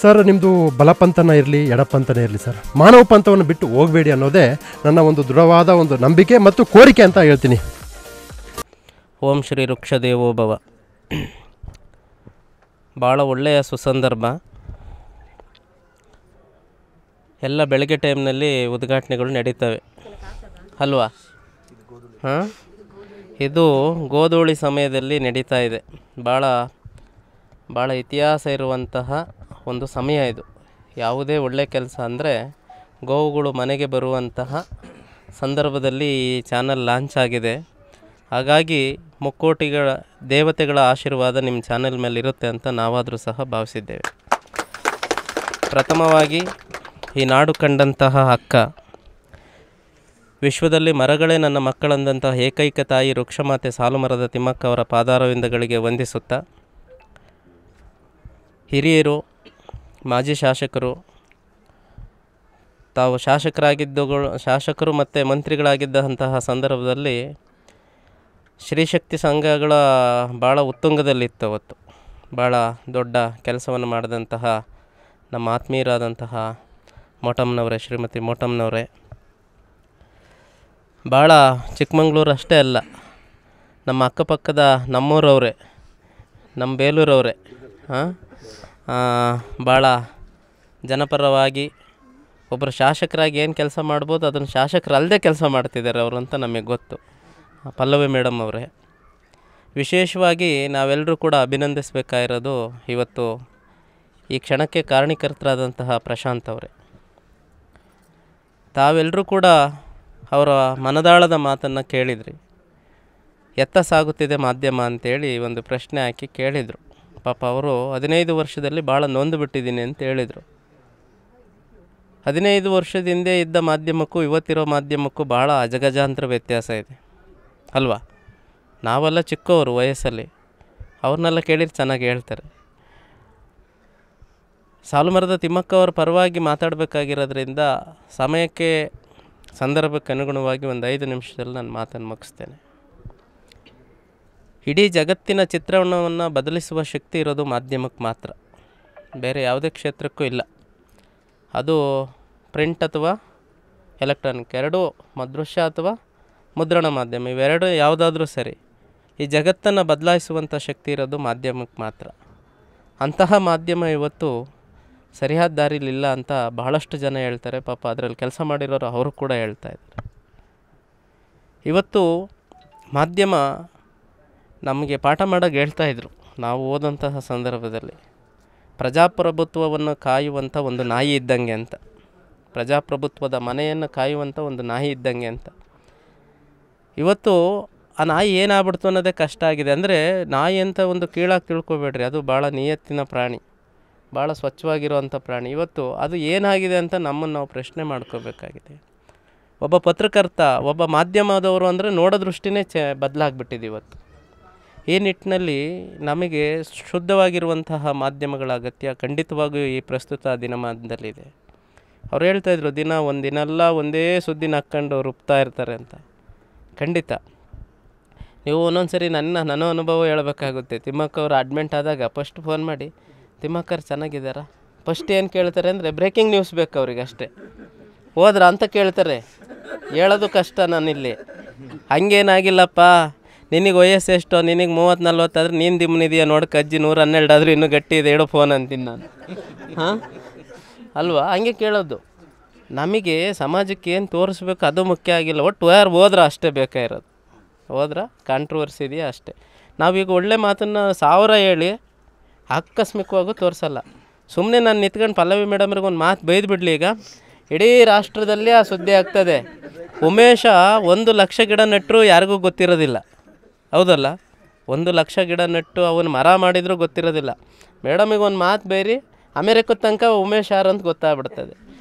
ಸರ್, ನಿಮ್ಮದು ಬಲಪಂಥನ ಇರಲಿ ಎಡಪಂಥನೇ ಇರಲಿ ಸರ್, ಮಾನವ ಪಂಥವನ್ನು ಬಿಟ್ಟು ಹೋಗಬೇಡಿ ಅನ್ನೋದೇ ನನ್ನ ಒಂದು ದೃಢವಾದ ಒಂದು ನಂಬಿಕೆ ಮತ್ತು ಕೋರಿಕೆ ಅಂತ ಹೇಳ್ತೀನಿ. ಓಂ ಶ್ರೀ ವೃಕ್ಷದೇವೋ ಭವ. ಭಾಳ ಒಳ್ಳೆಯ ಸುಸಂದರ್ಭ. ಎಲ್ಲ ಬೆಳಗ್ಗೆ ಟೈಮ್ನಲ್ಲಿ ಉದ್ಘಾಟನೆಗಳು ನಡೀತವೆ ಅಲ್ವಾ? ಹಾಂ, ಇದು ಗೋಧೂಳಿ ಸಮಯದಲ್ಲಿ ನಡೀತಾ ಇದೆ. ಭಾಳ ಇತಿಹಾಸ ಇರುವಂತಹ ಒಂದು ಸಮಯ ಇದು. ಯಾವುದೇ ಒಳ್ಳೆಯ ಕೆಲಸ ಅಂದರೆ ಗೋವುಗಳು ಮನೆಗೆ ಬರುವಂತಹ ಸಂದರ್ಭದಲ್ಲಿ ಈ ಚಾನಲ್ ಲಾಂಚ್ ಆಗಿದೆ. ಹಾಗಾಗಿ ಮುಕ್ಕೋಟಿಗಳ ದೇವತೆಗಳ ಆಶೀರ್ವಾದ ನಿಮ್ಮ ಚಾನೆಲ್ ಮೇಲೆ ಇರುತ್ತೆ ಅಂತ ನಾವಾದರೂ ಸಹ ಭಾವಿಸಿದ್ದೇವೆ. ಪ್ರಥಮವಾಗಿ ಈ ನಾಡು ಕಂಡಂತಹ ಅಕ್ಕ, ವಿಶ್ವದಲ್ಲಿ ಮರಗಳೇ ನನ್ನ ಮಕ್ಕಳಂದಂತಹ ಏಕೈಕ ತಾಯಿ ವೃಕ್ಷಮಾತೆ ಸಾಲುಮರದ ತಿಮ್ಮಕ್ಕ ಅವರ ಪಾದಾರವಿಂದಗಳಿಗೆ ವಂದಿಸುತ್ತಾ, ಹಿರಿಯರು, ಮಾಜಿ ಶಾಸಕರು, ತಾವು ಶಾಸಕರು ಮತ್ತು ಮಂತ್ರಿಗಳಾಗಿದ್ದಂತಹ ಸಂದರ್ಭದಲ್ಲಿ ಶ್ರೀಶಕ್ತಿ ಸಂಘಗಳ ಭಾಳ ಉತ್ತುಂಗದಲ್ಲಿತ್ತು. ಅವತ್ತು ಭಾಳ ದೊಡ್ಡ ಕೆಲಸವನ್ನು ಮಾಡಿದಂತಹ ನಮ್ಮ ಆತ್ಮೀಯರಾದಂತಹ ಮೋಟಮ್ನವರೇ, ಶ್ರೀಮತಿ ಮೋಟಮ್ನವರೇ, ಭಾಳ ಚಿಕ್ಕಮಂಗ್ಳೂರು ಅಷ್ಟೇ ಅಲ್ಲ, ನಮ್ಮ ಅಕ್ಕಪಕ್ಕದ ನಮ್ಮೂರವರೇ, ನಮ್ಮ ಬೇಲೂರವರೇ, ಭಾಳ ಜನಪರವಾಗಿ ಒಬ್ಬರು ಶಾಸಕರಾಗಿ ಏನು ಕೆಲಸ ಮಾಡ್ಬೋದು ಅದನ್ನು ಶಾಸಕರಲ್ಲದೆ ಕೆಲಸ ಮಾಡ್ತಿದ್ದಾರೆ ಅವರು ಅಂತ ನಮಗೆ ಗೊತ್ತು. ಪಲ್ಲವಿ ಮೇಡಮ್ ಅವರೇ, ವಿಶೇಷವಾಗಿ ನಾವೆಲ್ಲರೂ ಕೂಡ ಅಭಿನಂದಿಸಬೇಕಾಗಿರೋದು ಇವತ್ತು ಈ ಕ್ಷಣಕ್ಕೆ ಕಾರಣೀಕರ್ತರಾದಂತಹ ಪ್ರಶಾಂತ್ ಅವರೇ. ತಾವೆಲ್ಲರೂ ಕೂಡ ಅವರ ಮನದಾಳದ ಮಾತನ್ನು ಕೇಳಿದ್ರಿ. ಎತ್ತ ಸಾಗುತ್ತಿದೆ ಮಾಧ್ಯಮ ಅಂತೇಳಿ ಒಂದು ಪ್ರಶ್ನೆ ಹಾಕಿ ಕೇಳಿದರು. ಪಾಪ ಅವರು 15 ವರ್ಷದಲ್ಲಿ ಭಾಳ ನೊಂದು ಬಿಟ್ಟಿದ್ದೀನಿ ಅಂತ ಹೇಳಿದರು. 15 ವರ್ಷದ ಹಿಂದೆ ಇದ್ದ ಮಾಧ್ಯಮಕ್ಕೂ ಇವತ್ತಿರೋ ಮಾಧ್ಯಮಕ್ಕೂ ಭಾಳ ಅಜಗಜಾಂತರ ವ್ಯತ್ಯಾಸ ಇದೆ ಅಲ್ವಾ? ನಾವೆಲ್ಲ ಚಿಕ್ಕವರು ವಯಸ್ಸಲ್ಲಿ, ಅವ್ರನ್ನೆಲ್ಲ ಕೇಳಿದ್ರೆ ಚೆನ್ನಾಗಿ ಹೇಳ್ತಾರೆ. ಸಾಲುಮರದ ತಿಮ್ಮಕ್ಕ ಅವರ ಪರವಾಗಿ ಮಾತಾಡಬೇಕಾಗಿರೋದ್ರಿಂದ ಸಮಯಕ್ಕೆ ಸಂದರ್ಭಕ್ಕೆ ಅನುಗುಣವಾಗಿ ಒಂದು 5 ನಿಮಿಷದಲ್ಲಿ ನಾನು ಮಾತನ್ನು ಮುಗಿಸ್ತೇನೆ. ಇಡೀ ಜಗತ್ತಿನ ಚಿತ್ರಣವನ್ನು ಬದಲಿಸುವ ಶಕ್ತಿ ಇರೋದು ಮಾಧ್ಯಮಕ್ಕೆ ಮಾತ್ರ, ಬೇರೆ ಯಾವುದೇ ಕ್ಷೇತ್ರಕ್ಕೂ ಇಲ್ಲ. ಅದು ಪ್ರಿಂಟ್ ಅಥವಾ ಎಲೆಕ್ಟ್ರಾನಿಕ್ ಎರಡೂ, ದೃಶ್ಯ ಅಥವಾ ಮುದ್ರಣ ಮಾಧ್ಯಮ, ಇವೆರಡು ಯಾವುದಾದ್ರೂ ಸರಿ. ಈ ಜಗತ್ತನ್ನು ಬದಲಾಯಿಸುವಂಥ ಶಕ್ತಿ ಇರೋದು ಮಾಧ್ಯಮಕ್ಕೆ ಮಾತ್ರ. ಅಂತಹ ಮಾಧ್ಯಮ ಇವತ್ತು ಸರಿಯಾದ ದಾರಿಲಿಲ್ಲ ಅಂತ ಬಹಳಷ್ಟು ಜನ ಹೇಳ್ತಾರೆ. ಪಾಪ ಅದರಲ್ಲಿ ಕೆಲಸ ಮಾಡಿರೋರು ಅವರು ಕೂಡ ಹೇಳ್ತಾ ಇದ್ದಾರೆ. ಇವತ್ತು ಮಾಧ್ಯಮ ನಮಗೆ ಪಾಠ ಮಾಡೋಕ್ಕೆ ಹೇಳ್ತಾಯಿದ್ರು ನಾವು ಓದಂತಹ ಸಂದರ್ಭದಲ್ಲಿ, ಪ್ರಜಾಪ್ರಭುತ್ವವನ್ನು ಕಾಯುವಂಥ ಒಂದು ನಾಯಿ ಇದ್ದಂಗೆ ಅಂತ, ಪ್ರಜಾಪ್ರಭುತ್ವದ ಮನೆಯನ್ನು ಕಾಯುವಂಥ ಒಂದು ನಾಯಿ ಇದ್ದಂಗೆ ಅಂತ. ಇವತ್ತು ಆ ನಾಯಿ ಏನಾಗ್ಬಿಡ್ತು ಅನ್ನೋದೇ ಕಷ್ಟ ಆಗಿದೆ. ಅಂದರೆ ನಾಯಿ ಅಂತ ಒಂದು ಕೀಳಾಗಿ ತಿಳ್ಕೊಬೇಡ್ರಿ, ಅದು ಭಾಳ ನಿಯತ್ತಿನ ಪ್ರಾಣಿ, ಭಾಳ ಸ್ವಚ್ಛವಾಗಿರುವಂಥ ಪ್ರಾಣಿ. ಇವತ್ತು ಅದು ಏನಾಗಿದೆ ಅಂತ ನಮ್ಮನ್ನು ನಾವು ಪ್ರಶ್ನೆ ಮಾಡ್ಕೋಬೇಕಾಗಿದೆ. ಒಬ್ಬ ಪತ್ರಕರ್ತ, ಒಬ್ಬ ಮಾಧ್ಯಮದವರು ಅಂದರೆ ನೋಡೋ ದೃಷ್ಟಿನೇ ಬದಲಾಗ್ಬಿಟ್ಟಿದೆ ಇವತ್ತು. ಈ ನಿಟ್ಟಿನಲ್ಲಿ ನಮಗೆ ಶುದ್ಧವಾಗಿರುವಂತಹ ಮಾಧ್ಯಮಗಳ ಅಗತ್ಯ ಖಂಡಿತವಾಗಿಯೂ ಈ ಪ್ರಸ್ತುತ ದಿನಮಾನದಲ್ಲಿದೆ. ಅವ್ರು ಹೇಳ್ತಾಯಿದ್ರು, ಒಂದಿನೆಲ್ಲ ಒಂದೇ ಸುದ್ದಿನ ಹಾಕ್ಕೊಂಡು ರುಬ್ತಾ ಇರ್ತಾರೆ ಅಂತ. ಖಂಡಿತ ನೀವು ಒಂದೊಂದು ಸರಿ ನನ್ನ ಅನುಭವ ಹೇಳಬೇಕಾಗುತ್ತೆ. ತಿಮ್ಮಕ್ಕ ಅವರು ಅಡ್ಮಿಂಟ್ ಆದಾಗ ಫಸ್ಟ್ ಫೋನ್ ಮಾಡಿ, ತಿಮ್ಮಕ್ಕರು ಚೆನ್ನಾಗಿದ್ದಾರಾ? ಫಸ್ಟ್ ಏನು ಕೇಳ್ತಾರೆ ಅಂದರೆ ಬ್ರೇಕಿಂಗ್ ನ್ಯೂಸ್ ಬೇಕು ಅವ್ರಿಗೆ ಅಷ್ಟೇ. ಹೋದ್ರ ಅಂತ ಕೇಳ್ತಾರೆ, ಹೇಳೋದು ಕಷ್ಟ. ನಾನಿಲ್ಲಿ ಹಂಗೇನಾಗಿಲ್ಲಪ್ಪ, ನಿನಗೆ ವಯಸ್ಸು ಎಷ್ಟೋ, ನಿನಗೆ 30-40 ಆದ್ರೆ ನೀನು ದಿಮ್ಮನಿದೆಯಾ ನೋಡಿ, ಕಜ್ಜಿ 112 ಆದರೂ ಇನ್ನೂ ಗಟ್ಟಿ ಇದೆ, ಹೇಳೋ ಫೋನ್ ಅಂತೀನಿ ನಾನು. ಹಾಂ ಅಲ್ವಾ? ಹಂಗೆ ಕೇಳೋದು. ನಮಗೆ ಸಮಾಜಕ್ಕೆ ಏನು ತೋರಿಸ್ಬೇಕು ಅದು ಮುಖ್ಯ ಆಗಿಲ್ಲ, ಒಟ್ಟು ಹೋದ್ರೆ ಅಷ್ಟೇ ಬೇಕಾಗಿರೋದು. ಹೋದ್ರೆ ಕಾಂಟ್ರವರ್ಸಿ ಇದೆಯಾ ಅಷ್ಟೇ. ನಾವೀಗ ಒಳ್ಳೆ ಮಾತನ್ನು 1000 ಹೇಳಿ ಆಕಸ್ಮಿಕವಾಗೂ ತೋರಿಸಲ್ಲ. ಸುಮ್ಮನೆ ನಾನು ನಿಂತ್ಕೊಂಡು ಪಲ್ಲವಿ ಮೇಡಮ್ರಿಗೆ ಒಂದು ಮಾತು ಬೈದು ಬಿಡಲಿ, ಈಗ ಇಡೀ ರಾಷ್ಟ್ರದಲ್ಲಿ ಆ ಸುದ್ದಿ ಆಗ್ತದೆ. ಉಮೇಶ 1 ಲಕ್ಷ ಗಿಡ ನೆಟ್ಟರು ಯಾರಿಗೂ ಗೊತ್ತಿರೋದಿಲ್ಲ, ಹೌದಲ್ಲ? 1 ಲಕ್ಷ ಗಿಡ ನೆಟ್ಟು ಅವನು ಮರ ಮಾಡಿದರೂ ಗೊತ್ತಿರೋದಿಲ್ಲ. ಮೇಡಮಿಗೆ ಒಂದು ಮಾತು ಬೈರಿ, ಅಮೇರಿಕದ ತನಕ ಉಮೇಶ್ ಯಾರು ಅಂತ ಗೊತ್ತಾಗ್ಬಿಡ್ತದೆ.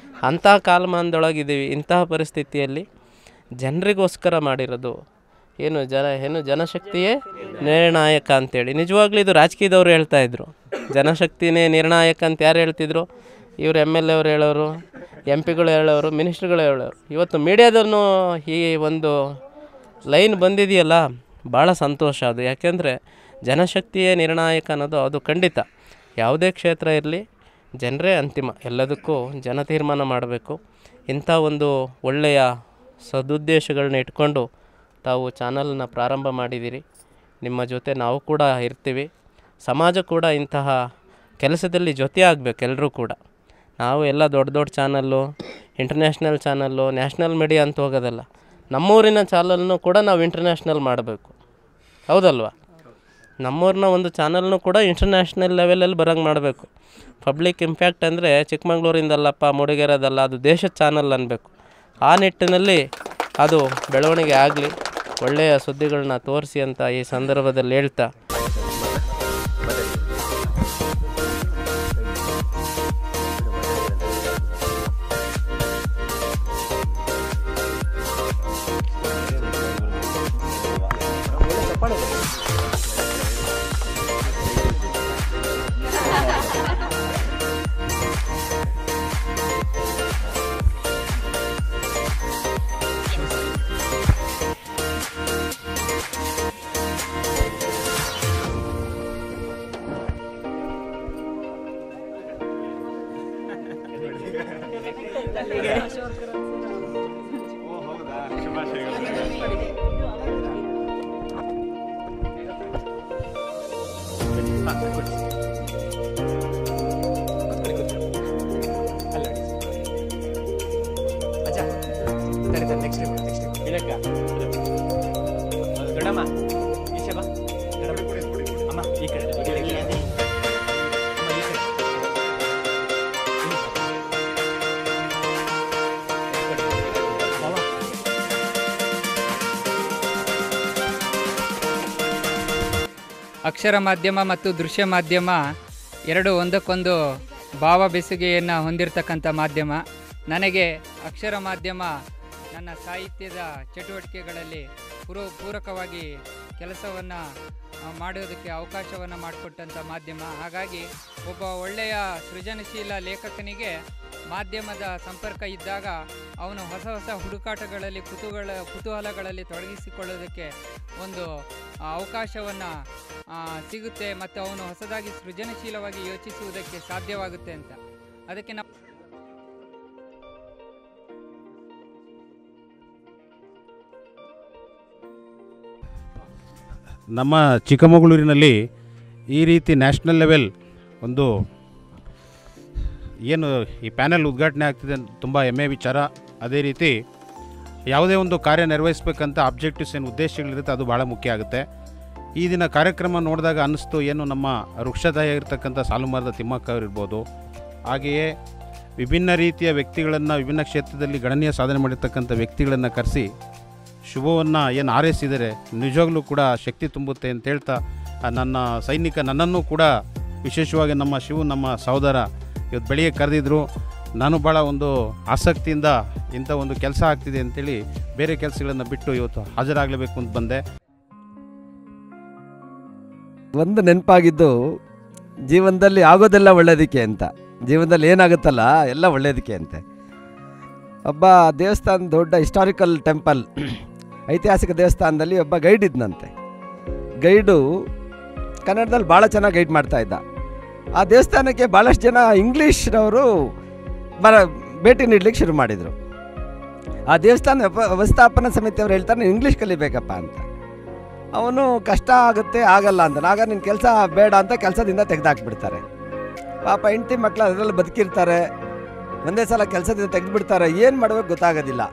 ಅಂತಹ ಕಾಲಮಾನದೊಳಗಿದ್ದೀವಿ. ಇಂತಹ ಪರಿಸ್ಥಿತಿಯಲ್ಲಿ ಜನರಿಗೋಸ್ಕರ ಮಾಡಿರೋದು ಏನು ಜನಶಕ್ತಿಯೇ ನಿರ್ಣಾಯಕ ಅಂತೇಳಿ. ನಿಜವಾಗ್ಲೂ ಇದು ರಾಜಕೀಯದವ್ರು ಹೇಳ್ತಾಯಿದ್ರು, ಜನಶಕ್ತಿನೇ ನಿರ್ಣಾಯಕ ಅಂತ ಯಾರು ಹೇಳ್ತಿದ್ರು? ಇವರು MLA ಅವರು ಹೇಳೋರು, MP ಗಳು ಹೇಳೋರು, ಮಿನಿಸ್ಟ್ರುಗಳು ಹೇಳೋರು. ಇವತ್ತು ಮೀಡಿಯಾದನ್ನು ಈ ಒಂದು ಲೈನ್ ಬಂದಿದೆಯಲ್ಲ, ಭಾಳ ಸಂತೋಷ ಅದು. ಯಾಕೆಂದರೆ ಜನಶಕ್ತಿಯೇ ನಿರ್ಣಾಯಕ ಅನ್ನೋದು ಅದು ಖಂಡಿತ. ಯಾವುದೇ ಕ್ಷೇತ್ರ ಇರಲಿ, ಜನರೇ ಅಂತಿಮ, ಎಲ್ಲದಕ್ಕೂ ಜನ ತೀರ್ಮಾನ ಮಾಡಬೇಕು. ಇಂಥ ಒಂದು ಒಳ್ಳೆಯ ಸದುದ್ದೇಶಗಳನ್ನ ಇಟ್ಕೊಂಡು ತಾವು ಚಾನಲ್ನ ಪ್ರಾರಂಭ ಮಾಡಿದ್ದೀರಿ. ನಿಮ್ಮ ಜೊತೆ ನಾವು ಕೂಡ ಇರ್ತೀವಿ. ಸಮಾಜ ಕೂಡ ಇಂತಹ ಕೆಲಸದಲ್ಲಿ ಜೊತೆ ಆಗಬೇಕು ಎಲ್ಲರೂ ಕೂಡ. ನಾವು ಎಲ್ಲ ದೊಡ್ಡ channel, international channel, national media ಅಂತ ಹೋಗೋದಲ್ಲ. ನಮ್ಮೂರಿನ ಚಾನಲ್ನು ಕೂಡ ನಾವು ಇಂಟರ್ನ್ಯಾಷನಲ್ ಮಾಡಬೇಕು, ಹೌದಲ್ವಾ? ನಮ್ಮೂರಿನ ಒಂದು ಚಾನಲ್ನು ಕೂಡ ಇಂಟರ್ನ್ಯಾಷನಲ್ ಲೆವೆಲಲ್ಲಿ ಬರೋಂಗೆ ಮಾಡಬೇಕು. ಪಬ್ಲಿಕ್ ಇಂಪ್ಯಾಕ್ಟ್ ಅಂದರೆ ಚಿಕ್ಕಮಂಗ್ಳೂರಿಂದಲ್ಲಪ್ಪ, ಮೂಡಿಗೆರೆದಲ್ಲ, ಅದು ದೇಶದ ಚಾನಲ್ ಅನ್ನಬೇಕು. ಆ ನಿಟ್ಟಿನಲ್ಲಿ ಅದು ಬೆಳವಣಿಗೆ ಆಗಲಿ, ಒಳ್ಳೆಯ ಸುದ್ದಿಗಳನ್ನ ತೋರಿಸಿ ಅಂತ ಈ ಸಂದರ್ಭದಲ್ಲಿ ಹೇಳ್ತಾ, ಅಕ್ಷರ ಮಾಧ್ಯಮ ಮತ್ತು ದೃಶ್ಯ ಮಾಧ್ಯಮ ಎರಡು ಒಂದಕ್ಕೊಂದು ಭಾವ ಬೆಸುಗೆಯನ್ನು ಹೊಂದಿರತಕ್ಕಂಥ ಮಾಧ್ಯಮ. ನನಗೆ ಅಕ್ಷರ ಮಾಧ್ಯಮ ನನ್ನ ಸಾಹಿತ್ಯದ ಚಟುವಟಿಕೆಗಳಲ್ಲಿ ಪೂರಕವಾಗಿ ಕೆಲಸವನ್ನು ಮಾಡೋದಕ್ಕೆ ಅವಕಾಶವನ್ನು ಮಾಡಿಕೊಟ್ಟಂಥ ಮಾಧ್ಯಮ. ಹಾಗಾಗಿ ಒಬ್ಬ ಒಳ್ಳೆಯ ಸೃಜನಶೀಲ ಲೇಖಕನಿಗೆ ಮಾಧ್ಯಮದ ಸಂಪರ್ಕ ಇದ್ದಾಗ ಅವನು ಹೊಸ ಹೊಸ ಹುಡುಕಾಟಗಳಲ್ಲಿ ಕುತೂಹಲಗಳಲ್ಲಿ ತೊಡಗಿಸಿಕೊಳ್ಳೋದಕ್ಕೆ ಒಂದು ಅವಕಾಶವನ್ನು ಸಿಗುತ್ತೆ ಮತ್ತು ಅವನು ಹೊಸದಾಗಿ ಸೃಜನಶೀಲವಾಗಿ ಯೋಚಿಸುವುದಕ್ಕೆ ಸಾಧ್ಯವಾಗುತ್ತೆ ಅಂತ. ಅದಕ್ಕೆ ನಾವು ನಮ್ಮ ಚಿಕ್ಕಮಗಳೂರಿನಲ್ಲಿ ಈ ರೀತಿ ನ್ಯಾಷನಲ್ ಲೆವೆಲ್ ಒಂದು ಏನು ಈ ಪ್ಯಾನೆಲ್ ಉದ್ಘಾಟನೆ ಆಗ್ತಿದೆ ತುಂಬ ಹೆಮ್ಮೆ ವಿಚಾರ. ಅದೇ ರೀತಿ ಯಾವುದೇ ಒಂದು ಕಾರ್ಯ ನಿರ್ವಹಿಸಬೇಕಂತ ಆಬ್ಜೆಕ್ಟಿವ್ಸ್ ಏನು ಉದ್ದೇಶಗಳಿರುತ್ತೆ ಅದು ಭಾಳ ಮುಖ್ಯ ಆಗುತ್ತೆ. ಈ ದಿನ ಕಾರ್ಯಕ್ರಮ ನೋಡಿದಾಗ ಅನ್ನಿಸ್ತು, ಏನು ನಮ್ಮ ವೃಕ್ಷದಾಯ ಇರತಕ್ಕಂಥ ಸಾಲುಮರದ ತಿಮ್ಮಕ್ಕ ಅವರಿರ್ಬೋದು, ಹಾಗೆಯೇ ವಿಭಿನ್ನ ರೀತಿಯ ವ್ಯಕ್ತಿಗಳನ್ನು, ವಿಭಿನ್ನ ಕ್ಷೇತ್ರದಲ್ಲಿ ಗಣನೀಯ ಸಾಧನೆ ಮಾಡಿರ್ತಕ್ಕಂಥ ವ್ಯಕ್ತಿಗಳನ್ನು ಕರೆಸಿ ಶುಭವನ್ನು ಏನು ಹಾರೈಸಿದರೆ ನಿಜವಾಗ್ಲೂ ಕೂಡ ಶಕ್ತಿ ತುಂಬುತ್ತೆ ಅಂತ ಹೇಳ್ತಾ, ನನ್ನ ಸೈನಿಕ ನನ್ನನ್ನು ಕೂಡ ವಿಶೇಷವಾಗಿ ನಮ್ಮ ಶಿವು, ನಮ್ಮ ಸಹೋದರ ಇವತ್ತು ಬೆಳಿಗ್ಗೆ ಕರೆದಿದ್ರು. ನಾನು ಭಾಳ ಒಂದು ಆಸಕ್ತಿಯಿಂದ ಇಂಥ ಒಂದು ಕೆಲಸ ಆಗ್ತಿದೆ ಅಂತೇಳಿ ಬೇರೆ ಕೆಲಸಗಳನ್ನು ಬಿಟ್ಟು ಇವತ್ತು ಹಾಜರಾಗಲೇಬೇಕು ಅಂತ ಬಂದೆ. ಒಂದು ನೆನಪಾಗಿದ್ದು, ಜೀವನದಲ್ಲಿ ಆಗೋದೆಲ್ಲ ಒಳ್ಳೆಯದಕ್ಕೆ ಅಂತ, ಜೀವನದಲ್ಲಿ ಏನಾಗುತ್ತಲ್ಲ ಎಲ್ಲ ಒಳ್ಳೆಯದಕ್ಕೆ ಅಂತೆ. ಒಬ್ಬ ದೇವಸ್ಥಾನ, ದೊಡ್ಡ ಹಿಸ್ಟಾರಿಕಲ್ ಟೆಂಪಲ್, ಐತಿಹಾಸಿಕ ದೇವಸ್ಥಾನದಲ್ಲಿ ಒಬ್ಬ ಗೈಡ್ ಇದ್ನಂತೆ. ಗೈಡು ಕನ್ನಡದಲ್ಲಿ ಭಾಳ ಚೆನ್ನಾಗಿ ಗೈಡ್ ಮಾಡ್ತಾಯಿದ್ದ. ಆ ದೇವಸ್ಥಾನಕ್ಕೆ ಭಾಳಷ್ಟು ಜನ ಇಂಗ್ಲೀಷ್ನವರು ಭೇಟಿ ನೀಡಲಿಕ್ಕೆ ಶುರು ಮಾಡಿದರು. ಆ ದೇವಸ್ಥಾನ ವ್ಯವಸ್ಥಾಪನಾ ಸಮಿತಿಯವರು ಹೇಳ್ತಾರೆ, ಇಂಗ್ಲೀಷ್ ಕಲಿಬೇಕಪ್ಪ ಅಂತ. ಅವನು ಕಷ್ಟ ಆಗುತ್ತೆ, ಆಗಲ್ಲ ಅಂತ. ಆಗ ನಿನ್ನ ಕೆಲಸ ಬೇಡ ಅಂತ ಕೆಲಸದಿಂದ ತೆಗೆದಾಕ್ಬಿಡ್ತಾರೆ. ಪಾಪ ಹೆಂಡತಿ ಮಕ್ಕಳು ಅದರಲ್ಲಿ ಬದುಕಿರ್ತಾರೆ, ಒಂದೇ ಸಲ ಕೆಲಸದಿಂದ ತೆಗೆದುಬಿಡ್ತಾರೆ. ಏನು ಮಾಡಬೇಕು ಗೊತ್ತಾಗೋದಿಲ್ಲ.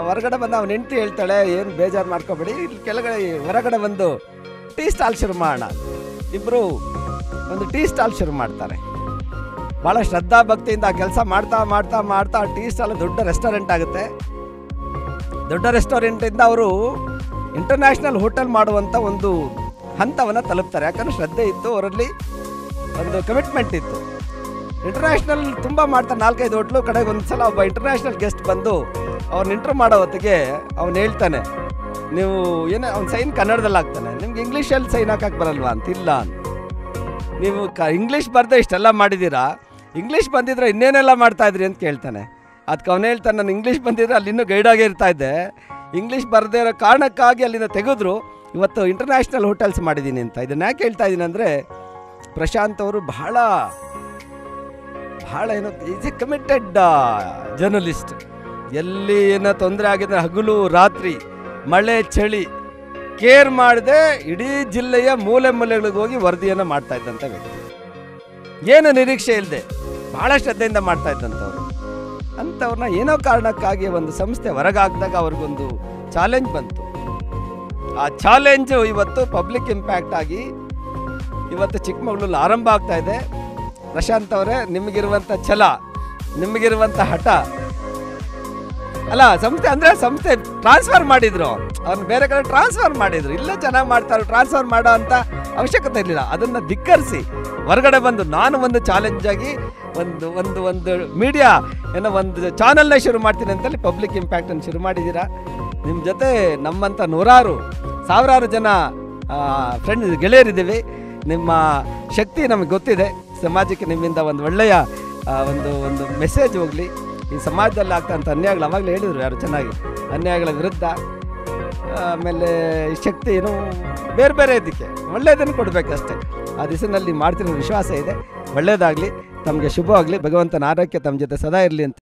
ಹೊರಗಡೆ ಬಂದು ಅವನ ಹೆಂಡತಿ ಹೇಳ್ತಾಳೆ, ಏನು ಬೇಜಾರು ಮಾಡ್ಕೋಬೇಡಿ, ಇಲ್ಲಿ ಕೆಳಗಡೆ ಹೊರಗಡೆ ಒಂದು ಟೀ ಸ್ಟಾಲ್ ಶುರು ಮಾಡೋಣ. ಇಬ್ಬರು ಒಂದು ಟೀ ಸ್ಟಾಲ್ ಶುರು ಮಾಡ್ತಾರೆ. ಭಾಳ ಶ್ರದ್ಧಾ ಭಕ್ತಿಯಿಂದ ಆ ಕೆಲಸ ಮಾಡ್ತಾ ಮಾಡ್ತಾ ಮಾಡ್ತಾ ಟೀ ಸ್ಟಾಲ್ ದೊಡ್ಡ ರೆಸ್ಟೋರೆಂಟ್ ಆಗುತ್ತೆ. ದೊಡ್ಡ ರೆಸ್ಟೋರೆಂಟಿಂದ ಅವರು ಇಂಟರ್ನ್ಯಾಷನಲ್ ಹೋಟೆಲ್ ಮಾಡುವಂಥ ಒಂದು ಹಂತವನ್ನು ತಲುಪ್ತಾರೆ. ಯಾಕಂದರೆ ಶ್ರದ್ಧೆ ಇತ್ತು, ಅವರಲ್ಲಿ ಒಂದು ಕಮಿಟ್ಮೆಂಟ್ ಇತ್ತು. ಇಂಟರ್ನ್ಯಾಷನಲ್ ತುಂಬ ಮಾಡ್ತಾರೆ, 4-5 ಹೋಟ್ಲು. ಕಡೆಗೆ ಒಂದು ಸಲ ಒಬ್ಬ ಇಂಟರ್ನ್ಯಾಷನಲ್ ಗೆಸ್ಟ್ ಬಂದು ಅವ್ನು ಇಂಟರ್ವ್ಯೂ ಮಾಡೋ ಹೊತ್ತಿಗೆ ಅವ್ನು ಹೇಳ್ತಾನೆ, ನೀವು ಏನೇ ಅವ್ನು ಸೈನ್ ಕನ್ನಡದಲ್ಲಿ ಹಾಕ್ತಾನೆ, ನಿಮ್ಗೆ ಇಂಗ್ಲೀಷಲ್ಲಿ ಸೈನ್ ಹಾಕಕ್ಕೆ ಬರಲ್ವಾ ಅಂತಿಲ್ಲ. ನೀವು ಇಂಗ್ಲೀಷ್ ಬರದೆ ಇಷ್ಟೆಲ್ಲ ಮಾಡಿದ್ದೀರಾ, ಇಂಗ್ಲೀಷ್ ಬಂದಿದ್ರೆ ಇನ್ನೇನೆಲ್ಲ ಮಾಡ್ತಾಯಿದ್ರಿ ಅಂತ ಕೇಳ್ತಾನೆ. ಅದಕ್ಕೆ ಅವನು ಹೇಳ್ತಾನೆ, ನಾನು ಇಂಗ್ಲೀಷ್ ಬಂದಿದ್ರೆ ಅಲ್ಲಿ ಇನ್ನೂ ಗೈಡಾಗೇ ಇರ್ತಾಯಿದ್ದೆ, ಇಂಗ್ಲೀಷ್ ಬರದೇ ಇರೋ ಕಾರಣಕ್ಕಾಗಿ ಅಲ್ಲಿಂದ ತೆಗೆದ್ರು, ಇವತ್ತು ಇಂಟರ್ನ್ಯಾಷನಲ್ ಹೋಟೆಲ್ಸ್ ಮಾಡಿದ್ದೀನಿ ಅಂತ. ಇದನ್ನು ಯಾಕೆ ಹೇಳ್ತಾ ಇದ್ದೀನಿ ಅಂದರೆ, ಪ್ರಶಾಂತ್ ಅವರು ಬಹಳ ಏನು ಈಸ್ ಎ ಕಮಿಟೆಡ್ ಜರ್ನಲಿಸ್ಟ್. ಎಲ್ಲಿ ಏನೋ ತೊಂದರೆ ಆಗಿದ್ರೆ ಹಗಲು ರಾತ್ರಿ ಮಳೆ ಚಳಿ ಕೇರ್ ಮಾಡದೆ ಇಡೀ ಜಿಲ್ಲೆಯ ಮೂಲೆ ಮೂಲೆಗಳಿಗೆ ಹೋಗಿ ವರದಿಯನ್ನು ಮಾಡ್ತಾ ಇದ್ದಂಥ ವ್ಯಕ್ತಿ. ಏನು ನಿರೀಕ್ಷೆ ಇಲ್ಲದೆ ಭಾಳ ಶ್ರದ್ಧೆಯಿಂದ ಮಾಡ್ತಾ ಇದ್ದಂಥವ್ರು. ಅಂಥವ್ರನ್ನ ಏನೋ ಕಾರಣಕ್ಕಾಗಿ ಒಂದು ಸಂಸ್ಥೆ ಹೊರಗಾಕಿದಾಗ ಅವ್ರಿಗೊಂದು ಚಾಲೆಂಜ್ ಬಂತು. ಆ ಚಾಲೆಂಜು ಇವತ್ತು ಪಬ್ಲಿಕ್ ಇಂಪ್ಯಾಕ್ಟ್ ಆಗಿ ಇವತ್ತು ಚಿಕ್ಕಮಗಳೂರಲ್ಲಿ ಆರಂಭ ಆಗ್ತಾ ಇದೆ. ಪ್ರಶಾಂತ್ ಅವರೇ, ನಿಮಗಿರುವಂಥ ಛಲ, ನಿಮಗಿರುವಂಥ ಹಠ ಅಲ್ಲ, ಸಂಸ್ಥೆ ಅಂದರೆ ಸಂಸ್ಥೆ ಟ್ರಾನ್ಸ್ಫರ್ ಮಾಡಿದ್ರು, ಅವ್ರನ್ನ ಬೇರೆ ಕಡೆ ಟ್ರಾನ್ಸ್ಫರ್ ಮಾಡಿದ್ರು. ಇಲ್ಲೇ ಚೆನ್ನಾಗಿ ಮಾಡ್ತಾರೆ, ಟ್ರಾನ್ಸ್ಫರ್ ಮಾಡೋ ಅಂಥ ಅವಶ್ಯಕತೆ ಇರಲಿಲ್ಲ. ಅದನ್ನು ಧಿಕ್ಕರಿಸಿ ಹೊರಗಡೆ ಬಂದು ನಾನು ಒಂದು ಚಾಲೆಂಜ್ ಆಗಿ ಒಂದು ಒಂದು ಒಂದು ಮೀಡಿಯಾ ಏನೋ ಒಂದು ಚಾನಲ್ನೇ ಶುರು ಮಾಡ್ತೀನಿ ಅಂತೇಳಿ ಪಬ್ಲಿಕ್ ಇಂಪ್ಯಾಕ್ಟನ್ನು ಶುರು ಮಾಡಿದ್ದೀರಾ. ನಿಮ್ಮ ಜೊತೆ ನಮ್ಮಂಥ ನೂರಾರು ಸಾವಿರಾರು ಜನ ಫ್ರೆಂಡ್ಸ್ ಗೆಳೆಯರಿದ್ದೀವಿ. ನಿಮ್ಮ ಶಕ್ತಿ ನಮಗೆ ಗೊತ್ತಿದೆ. ಸಮಾಜಕ್ಕೆ ನಿಮ್ಮಿಂದ ಒಂದು ಒಳ್ಳೆಯ ಒಂದು ಒಂದು ಮೆಸೇಜ್ ಹೋಗಲಿ. ಈ ಸಮಾಜದಲ್ಲಿ ಆಗ್ತಂಥ ಅನ್ಯಾಯಗಳು ಅವಾಗಲೇ ಹೇಳಿದರು ಯಾರು ಚೆನ್ನಾಗಿ, ಅನ್ಯಾಯಗಳ ವಿರುದ್ಧ. ಆಮೇಲೆ ಶಕ್ತಿ ಏನು ಬೇರೆ ಬೇರೆ ಇದಕ್ಕೆ ಒಳ್ಳೆಯದನ್ನು ಕೊಡಬೇಕಷ್ಟೇ. ಆ ದಿವಸದಲ್ಲಿ ಮಾಡ್ತಿರೋ ವಿಶ್ವಾಸ ಇದೆ. ಒಳ್ಳೆಯದಾಗಲಿ, ತಮಗೆ ಶುಭವಾಗಲಿ, ಭಗವಂತನ ಆರೋಗ್ಯ ತಮ್ಮ ಜೊತೆ ಸದಾ ಇರಲಿ ಅಂತ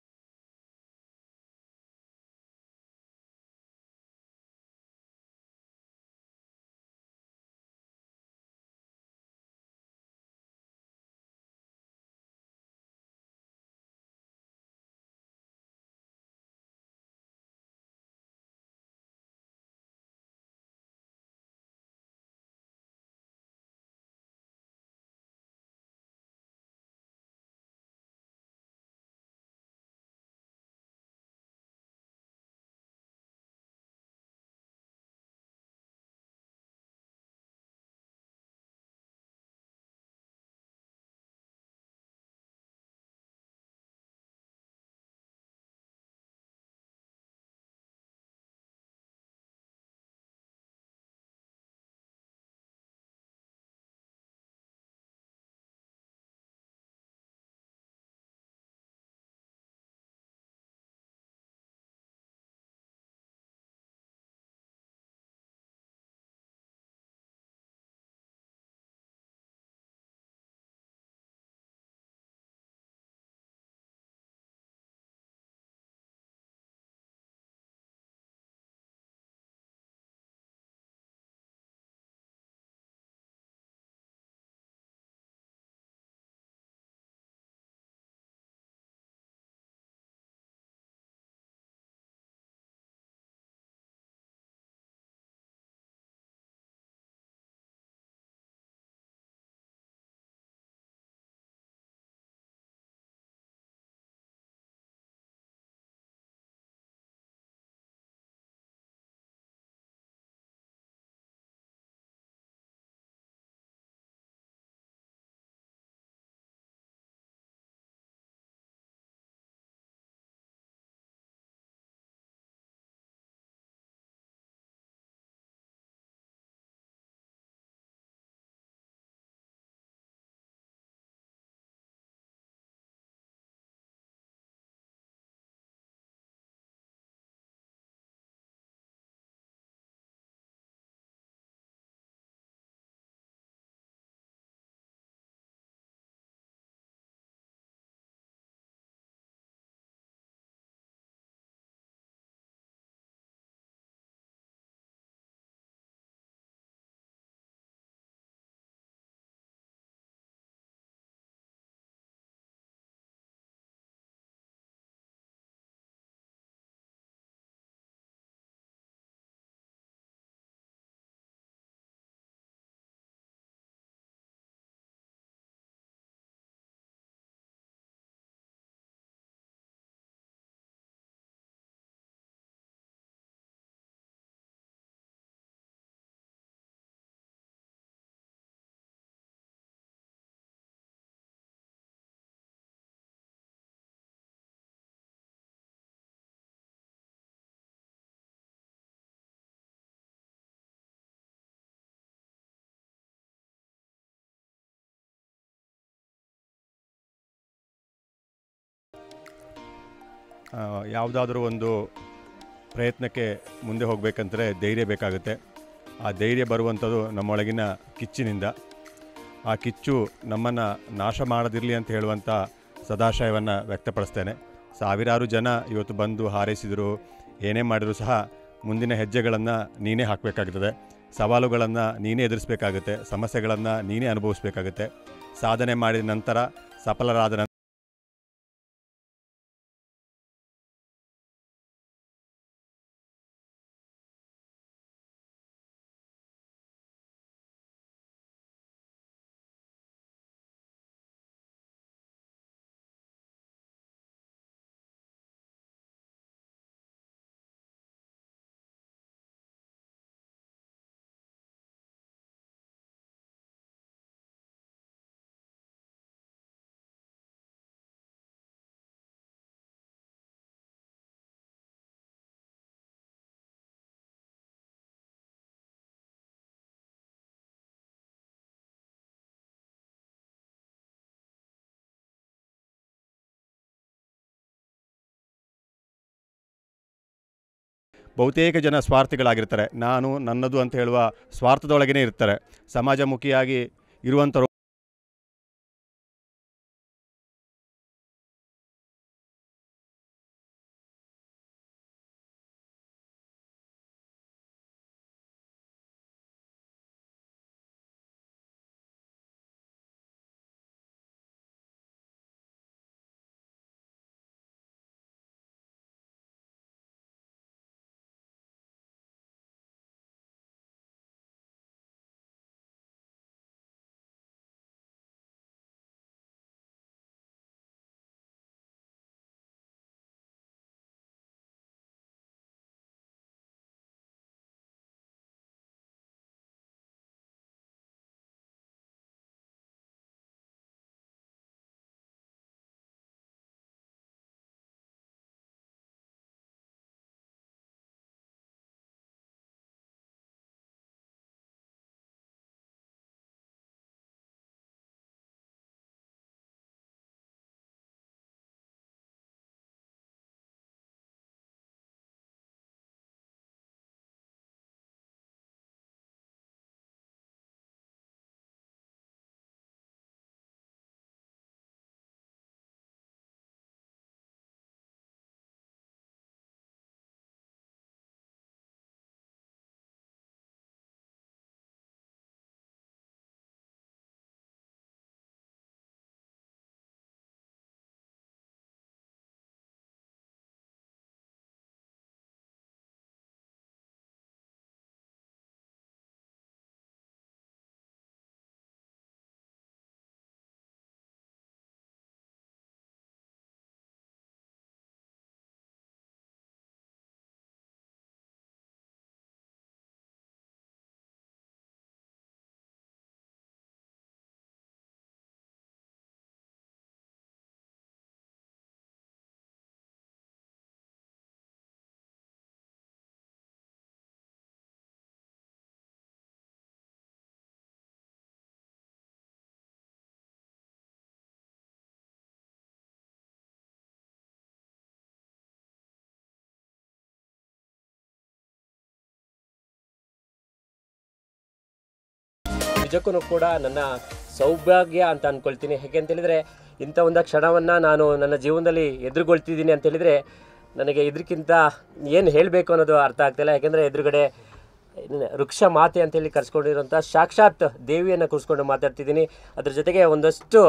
ಯಾವುದಾದ್ರೂ ಒಂದು ಪ್ರಯತ್ನಕ್ಕೆ ಮುಂದೆ ಹೋಗಬೇಕಂದ್ರೆ ಧೈರ್ಯ ಬೇಕಾಗುತ್ತೆ. ಆ ಧೈರ್ಯ ಬರುವಂಥದ್ದು ನಮ್ಮೊಳಗಿನ ಕಿಚ್ಚಿನಿಂದ. ಆ ಕಿಚ್ಚು ನಮ್ಮನ್ನು ನಾಶ ಮಾಡದಿರಲಿ ಅಂತ ಹೇಳುವಂಥ ಸದಾಶಯವನ್ನು ವ್ಯಕ್ತಪಡಿಸ್ತೇನೆ. ಸಾವಿರಾರು ಜನ ಇವತ್ತು ಬಂದು ಹಾರೈಸಿದರು, ಏನೇ ಮಾಡಿದರೂ ಸಹ ಮುಂದಿನ ಹೆಜ್ಜೆಗಳನ್ನು ನೀನೇ ಹಾಕಬೇಕಾಗುತ್ತದೆ. ಸವಾಲುಗಳನ್ನು ನೀನೇ ಎದುರಿಸಬೇಕಾಗುತ್ತೆ, ಸಮಸ್ಯೆಗಳನ್ನು ನೀನೇ ಅನುಭವಿಸಬೇಕಾಗುತ್ತೆ. ಸಾಧನೆ ಮಾಡಿದ ನಂತರ, ಸಫಲರಾದ ನಂತರ ಬಹುತೇಕ ಜನ ಸ್ವಾರ್ಥಿಗಳಾಗಿರ್ತಾರೆ. ನಾನು ನನ್ನದು ಅಂತ ಹೇಳುವ ಸ್ವಾರ್ಥದೊಳಗೇ ಇರ್ತಾರೆ. ಸಮಾಜಮುಖಿಯಾಗಿ ಇರುವಂಥವ್ರು ನಿಜಕ್ಕೂ ಕೂಡ ನನ್ನ ಸೌಭಾಗ್ಯ ಅಂತ ಅಂದ್ಕೊಳ್ತೀನಿ. ಹೇಗೆ ಅಂತೇಳಿದರೆ ಇಂಥ ಒಂದು ಕ್ಷಣವನ್ನು ನಾನು ನನ್ನ ಜೀವನದಲ್ಲಿ ಎದುರುಗೊಳ್ತಿದ್ದೀನಿ ಅಂತೇಳಿದರೆ ನನಗೆ ಇದಕ್ಕಿಂತ ಏನು ಹೇಳಬೇಕು ಅನ್ನೋದು ಅರ್ಥ ಆಗ್ತಾಯಿಲ್ಲ. ಯಾಕೆಂದರೆ ಎದುರುಗಡೆ ವೃಕ್ಷ ಮಾತೆ ಅಂತೇಳಿ ಕರೆಸ್ಕೊಂಡಿರೋಂಥ ಸಾಕ್ಷಾತ್ ದೇವಿಯನ್ನು ಕೂರಿಸ್ಕೊಂಡು ಮಾತಾಡ್ತಿದ್ದೀನಿ. ಅದ್ರ ಜೊತೆಗೆ ಒಂದಷ್ಟು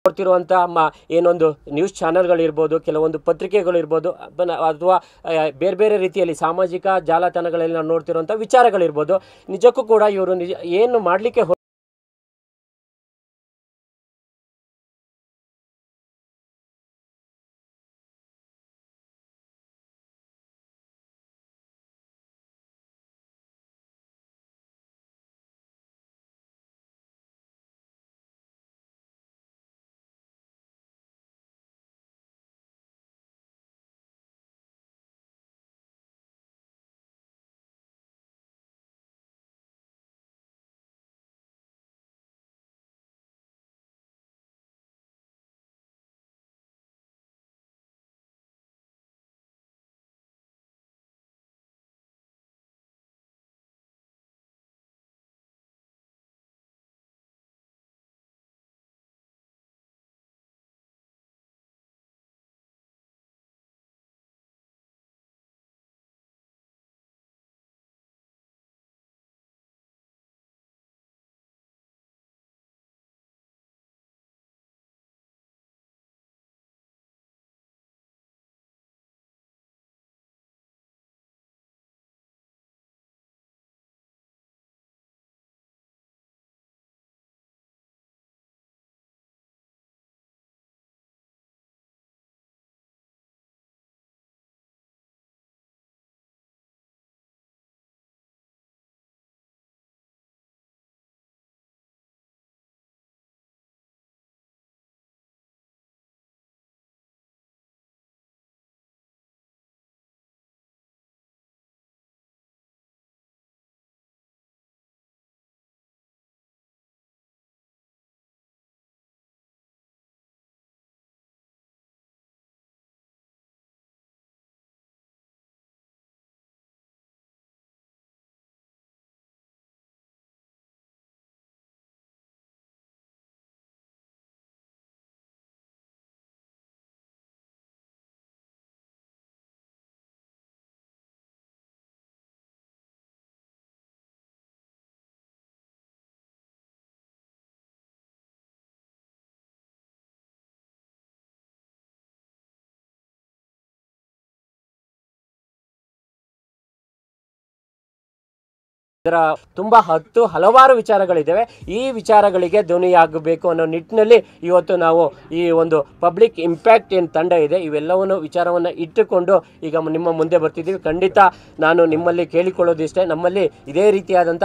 ನೋಡ್ತಿರುವಂಥ ಏನೊಂದು ನ್ಯೂಸ್ ಚಾನೆಲ್ಗಳಿರ್ಬೋದು, ಕೆಲವೊಂದು ಪತ್ರಿಕೆಗಳಿರ್ಬೋದು, ಅಥವಾ ಬೇರೆ ಬೇರೆ ರೀತಿಯಲ್ಲಿ ಸಾಮಾಜಿಕ ಜಾಲತಾಣಗಳಲ್ಲಿ ನಾವು ನೋಡ್ತಿರುವಂಥ ವಿಚಾರಗಳಿರ್ಬೋದು, ನಿಜಕ್ಕೂ ಕೂಡ ಇವರು ಏನು ಮಾಡಲಿಕ್ಕೆ ಇದರ ತುಂಬ ಹಲವಾರು ವಿಚಾರಗಳಿದ್ದಾವೆ. ಈ ವಿಚಾರಗಳಿಗೆ ಧ್ವನಿಯಾಗಬೇಕು ಅನ್ನೋ ನಿಟ್ಟಿನಲ್ಲಿ ಇವತ್ತು ನಾವು ಈ ಒಂದು ಪಬ್ಲಿಕ್ ಇಂಪ್ಯಾಕ್ಟ್ ಏನು ತಂಡ ಇದೆ ಇವೆಲ್ಲವನ್ನು ವಿಚಾರವನ್ನು ಇಟ್ಟುಕೊಂಡು ಈಗ ನಿಮ್ಮ ಮುಂದೆ ಬರ್ತಿದ್ದೀವಿ. ಖಂಡಿತ ನಾನು ನಿಮ್ಮಲ್ಲಿ ಕೇಳಿಕೊಳ್ಳೋದಿಷ್ಟೇ, ನಮ್ಮಲ್ಲಿ ಇದೇ ರೀತಿಯಾದಂಥ